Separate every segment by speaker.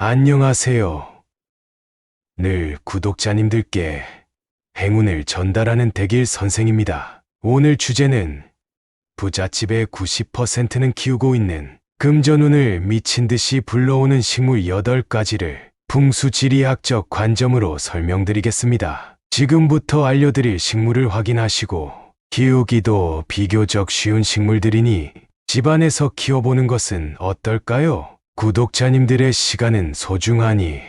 Speaker 1: 안녕하세요. 늘 구독자님들께 행운을 전달하는 대길 선생입니다. 오늘 주제는 부잣집의 90%는 키우고 있는 금전운을 미친 듯이 불러오는 식물 8가지를 풍수지리학적 관점으로 설명드리겠습니다. 지금부터 알려드릴 식물을 확인하시고 키우기도 비교적 쉬운 식물들이니 집안에서 키워보는 것은 어떨까요? 구독자님들의 시간은 소중하니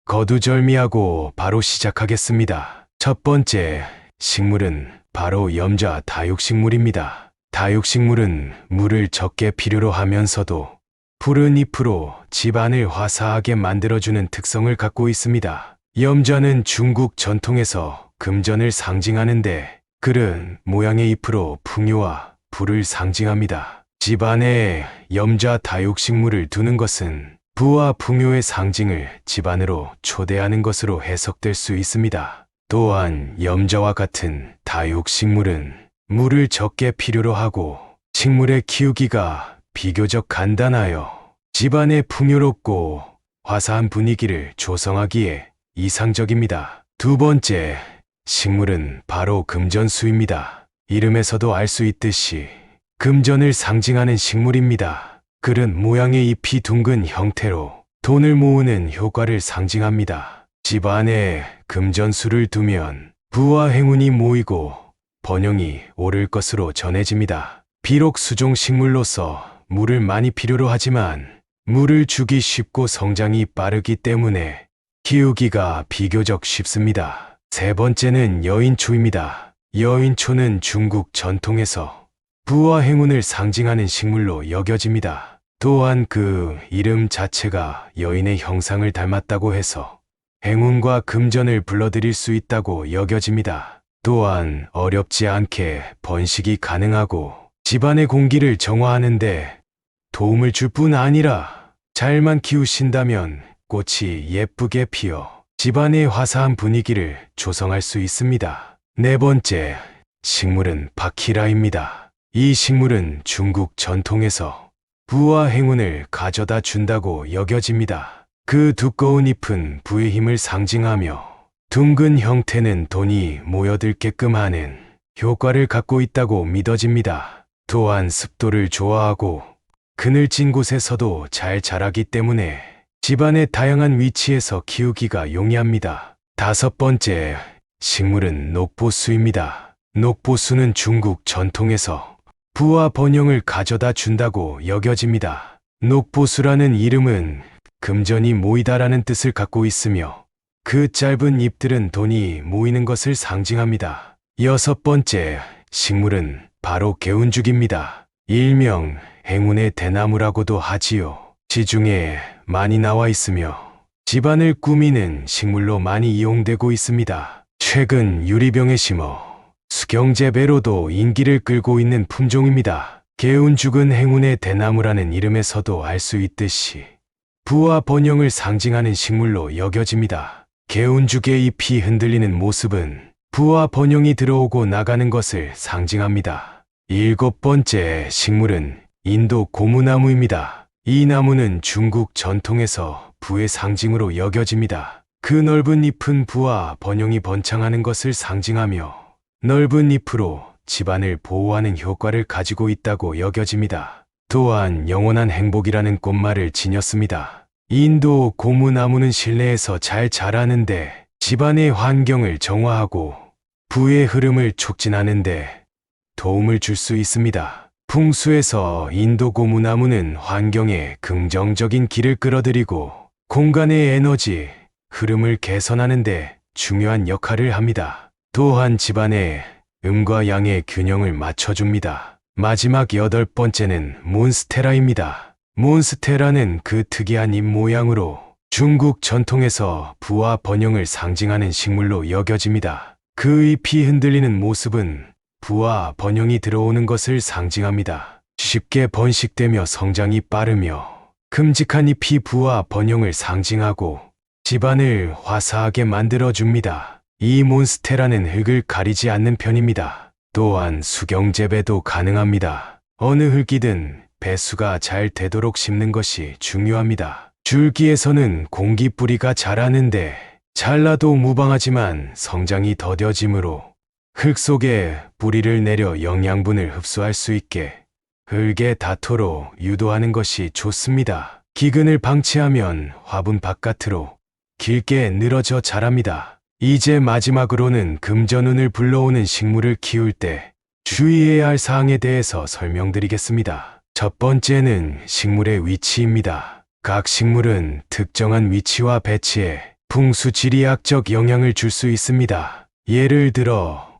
Speaker 1: 거두절미하고 바로 시작하겠습니다. 첫 번째 식물은 바로 염자 다육식물입니다. 다육식물은 물을 적게 필요로 하면서도 푸른 잎으로 집안을 화사하게 만들어주는 특성을 갖고 있습니다. 염자는 중국 전통에서 금전을 상징하는데 그른 모양의 잎으로 풍요와 부를 상징합니다. 집안에 염자 다육식물을 두는 것은 부와 풍요의 상징을 집안으로 초대하는 것으로 해석될 수 있습니다. 또한 염자와 같은 다육식물은 물을 적게 필요로 하고 식물의 키우기가 비교적 간단하여 집안에 풍요롭고 화사한 분위기를 조성하기에 이상적입니다. 두 번째 식물은 바로 금전수입니다. 이름에서도 알 수 있듯이 금전을 상징하는 식물입니다. 그른 모양의 잎이 둥근 형태로 돈을 모으는 효과를 상징합니다. 집안에 금전수를 두면 부와 행운이 모이고 번영이 오를 것으로 전해집니다. 비록 수종식물로서 물을 많이 필요로 하지만 물을 주기 쉽고 성장이 빠르기 때문에 키우기가 비교적 쉽습니다. 세 번째는 여인초입니다. 여인초는 중국 전통에서 부와 행운을 상징하는 식물로 여겨집니다. 또한 그 이름 자체가 여인의 형상을 닮았다고 해서 행운과 금전을 불러들일 수 있다고 여겨집니다. 또한 어렵지 않게 번식이 가능하고 집안의 공기를 정화하는데 도움을 줄 뿐 아니라 잘만 키우신다면 꽃이 예쁘게 피어 집안의 화사한 분위기를 조성할 수 있습니다. 네 번째 식물은 바키라입니다. 이 식물은 중국 전통에서 부와 행운을 가져다 준다고 여겨집니다. 그 두꺼운 잎은 부의 힘을 상징하며 둥근 형태는 돈이 모여들게끔 하는 효과를 갖고 있다고 믿어집니다. 또한 습도를 좋아하고 그늘진 곳에서도 잘 자라기 때문에 집안의 다양한 위치에서 키우기가 용이합니다. 다섯 번째 식물은 녹보수입니다. 녹보수는 중국 전통에서 부와 번영을 가져다 준다고 여겨집니다. 녹보수라는 이름은 금전이 모이다라는 뜻을 갖고 있으며 그 짧은 잎들은 돈이 모이는 것을 상징합니다. 여섯 번째 식물은 바로 개운죽입니다. 일명 행운의 대나무라고도 하지요. 지중해에 많이 나와 있으며 집안을 꾸미는 식물로 많이 이용되고 있습니다. 최근 유리병에 심어 수경재배로도 인기를 끌고 있는 품종입니다. 개운죽은 행운의 대나무라는 이름에서도 알 수 있듯이 부와 번영을 상징하는 식물로 여겨집니다. 개운죽의 잎이 흔들리는 모습은 부와 번영이 들어오고 나가는 것을 상징합니다. 일곱 번째 식물은 인도 고무나무입니다. 이 나무는 중국 전통에서 부의 상징으로 여겨집니다. 그 넓은 잎은 부와 번영이 번창하는 것을 상징하며 넓은 잎으로 집안을 보호하는 효과를 가지고 있다고 여겨집니다. 또한 영원한 행복이라는 꽃말을 지녔습니다. 인도 고무나무는 실내에서 잘 자라는데 집안의 환경을 정화하고 부의 흐름을 촉진하는데 도움을 줄 수 있습니다. 풍수에서 인도 고무나무는 환경에 긍정적인 기를 끌어들이고 공간의 에너지, 흐름을 개선하는 데 중요한 역할을 합니다. 또한 집안의 음과 양의 균형을 맞춰줍니다. 마지막 여덟 번째는 몬스테라입니다. 몬스테라는 그 특이한 잎 모양으로 중국 전통에서 부와 번영을 상징하는 식물로 여겨집니다. 그 잎이 흔들리는 모습은 부와 번영이 들어오는 것을 상징합니다. 쉽게 번식되며 성장이 빠르며 큼직한 잎이 부와 번영을 상징하고 집안을 화사하게 만들어줍니다. 이 몬스테라는 흙을 가리지 않는 편입니다. 또한 수경재배도 가능합니다. 어느 흙이든 배수가 잘 되도록 심는 것이 중요합니다. 줄기에서는 공기뿌리가 자라는데 잘라도 무방하지만 성장이 더뎌지므로 흙 속에 뿌리를 내려 영양분을 흡수할 수 있게 흙의 다토로 유도하는 것이 좋습니다. 기근을 방치하면 화분 바깥으로 길게 늘어져 자랍니다. 이제 마지막으로는 금전운을 불러오는 식물을 키울 때 주의해야 할 사항에 대해서 설명드리겠습니다. 첫 번째는 식물의 위치입니다. 각 식물은 특정한 위치와 배치에 풍수지리학적 영향을 줄 수 있습니다. 예를 들어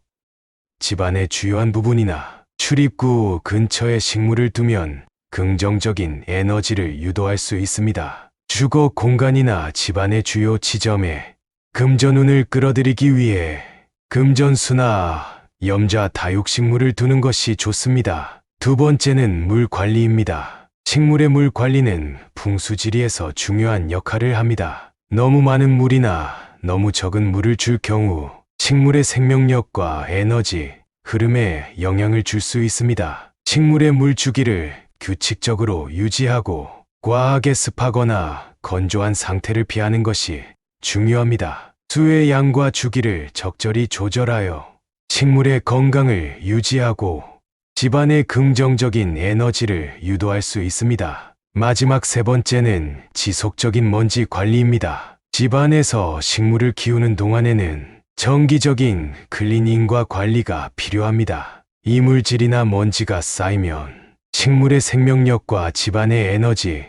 Speaker 1: 집안의 주요한 부분이나 출입구 근처에 식물을 두면 긍정적인 에너지를 유도할 수 있습니다. 주거 공간이나 집안의 주요 지점에 금전운을 끌어들이기 위해 금전수나 염자 다육식물을 두는 것이 좋습니다. 두 번째는 물 관리입니다. 식물의 물 관리는 풍수지리에서 중요한 역할을 합니다. 너무 많은 물이나 너무 적은 물을 줄 경우 식물의 생명력과 에너지, 흐름에 영향을 줄 수 있습니다. 식물의 물 주기를 규칙적으로 유지하고 과하게 습하거나 건조한 상태를 피하는 것이 중요합니다. 수의 양과 주기를 적절히 조절하여 식물의 건강을 유지하고 집안의 긍정적인 에너지를 유도할 수 있습니다. 마지막 세 번째는 지속적인 먼지 관리입니다. 집안에서 식물을 키우는 동안에는 정기적인 클리닝과 관리가 필요합니다. 이물질이나 먼지가 쌓이면 식물의 생명력과 집안의 에너지,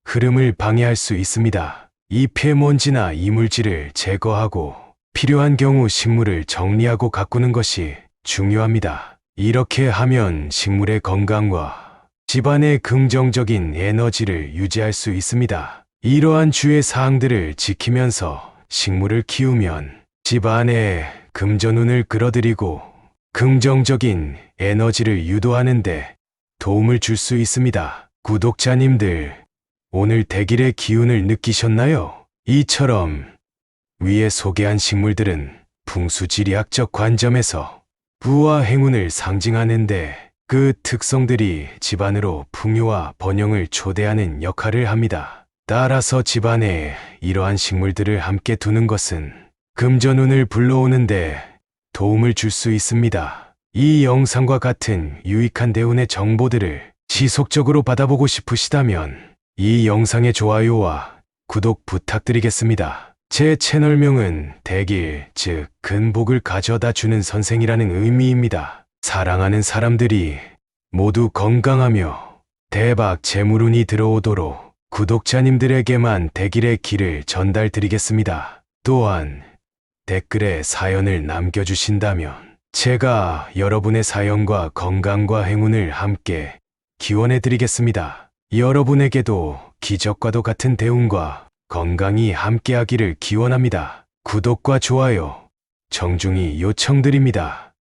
Speaker 1: 흐름을 방해할 수 있습니다. 잎의 이물질을 제거하고 필요한 경우 식물을 정리하고 가꾸는 것이 중요합니다. 이렇게 하면 식물의 건강과 집안의 긍정적인 에너지를 유지할 수 있습니다. 이러한 주의 사항들을 지키면서 식물을 키우면 집안에 금전운을 끌어들이고 긍정적인 에너지를 유도하는데 도움을 줄 수 있습니다. 구독자님들, 오늘 대길의 기운을 느끼셨나요? 이처럼 위에 소개한 식물들은 풍수지리학적 관점에서 부와 행운을 상징하는데 그 특성들이 집안으로 풍요와 번영을 초대하는 역할을 합니다. 따라서 집안에 이러한 식물들을 함께 두는 것은 금전운을 불러오는데 도움을 줄 수 있습니다. 이 영상과 같은 유익한 대운의 정보들을 지속적으로 받아보고 싶으시다면 이 영상의 좋아요와 구독 부탁드리겠습니다. 제 채널명은 대길, 즉 근복을 가져다 주는 선생이라는 의미입니다. 사랑하는 사람들이 모두 건강하며 대박 재물운이 들어오도록 구독자님들에게만 대길의 길을 전달드리겠습니다. 또한 댓글에 사연을 남겨주신다면 제가 여러분의 사연과 건강과 행운을 함께 기원해드리겠습니다. 여러분에게도 기적과도 같은 대운과 건강이 함께하기를 기원합니다. 구독과 좋아요 정중히 요청드립니다.